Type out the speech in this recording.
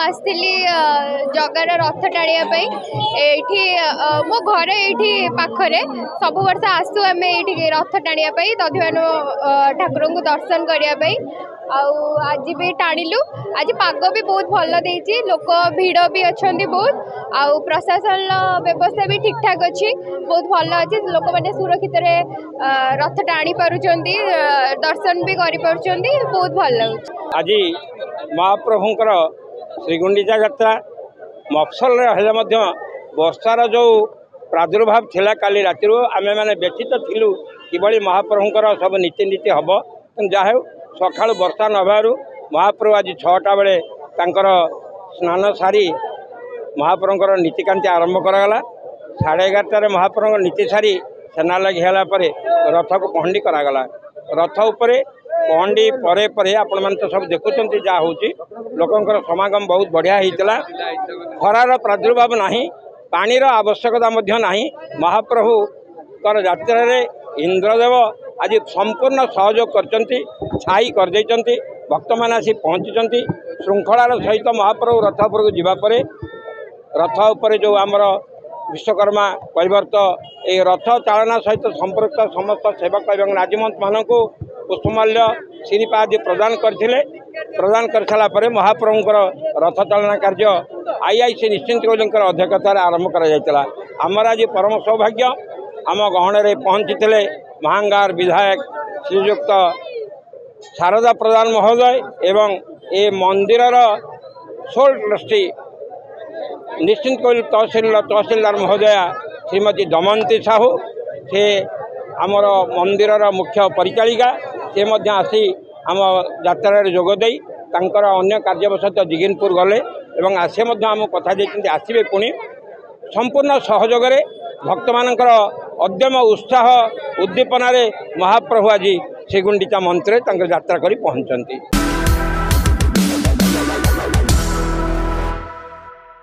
आसली जगार रथ टाणिया ये मो घर ये पाखरे सब वर्ष आसू आम ये रथ टाणिया दधिवान ठाकुर को दर्शन करने आज भी टाणिलु। आज पाग भी बहुत भल देछि, लोक भिड़ भी अच्छा बहुत आउ प्रशासन व्यवस्था भी ठीक ठाक अच्छी, बहुत भल अच्छी। लोक मैंने सुरक्षित रथ टाणी पारुचंदी, दर्शन भी करि पारुचंदी, बहुत भल लगुच। आज महाप्रभुंकर श्रीगुंडीचा यात्रा मफसल वर्षार जो प्रादुर्भाव थिला काली राति आमे माने व्यथित थिलु किभली महाप्रभुंकर सब नीति हम जहा सका वर्षा नभु महाप्रभु आज 6टा बेले स्नान सारी महाप्रभुंकर नीतिकांति आरंभ करागला। 11:30 महाप्रभु नीति सारी सेना लगी है रथ को पहंडी करागला। रथ उपरे पहंडी परे परे आपण मैंने तो सब देखुं जहाँ हूँ लोकंर समागम बहुत बढ़िया होता। खरार प्रादुर्भाव नहीं, पानीर आवश्यकता नहीं। महाप्रभु कर यात्रा रे इंद्रदेव आज संपूर्ण सहयोग करचंती, छाई कर देचंती। भक्त मान आसी पहुँची श्रृंखलार सहित महाप्रभु रथ उपरକୁ ଯିବା ପରେ रथ उपरे जो आमर विश्वकर्मा कैवर्त ये रथ चालना सहित संपर्क समस्त सेवक एवं राजमंत मान को पुष्पमाल्य श्रीपा आदि प्रदान करथिले। प्रदान कर सारा पर महाप्रभुंकर रथ चालना कार्य आईआईसी निश्चिंत कोहलींकर अध्यक्षतार आरंभ करा जायतिला। आमर आज परम सौभाग्य आम गहणे पहुँची महांगार विधायक श्रीयुक्त शारदा प्रधान महोदय एवं ए मंदिर सोल ट्रस्टी निश्चिंत कोहली तहसीलदार महोदया श्रीमती दमयंती साहू से आमर मंदिर मुख्य परिचालिका से आसी आम यात्रा जोगदे अन्य कार्यवशत जिगिनपुर गले एवं आसे आम कथा आसवे पुणी संपूर्ण सहयोग भक्त मानकर अद्यम उत्साह उद्दीपन महाप्रभु आज श्रीगुंडीचा मंत्र यात्रा कर पहुंचती।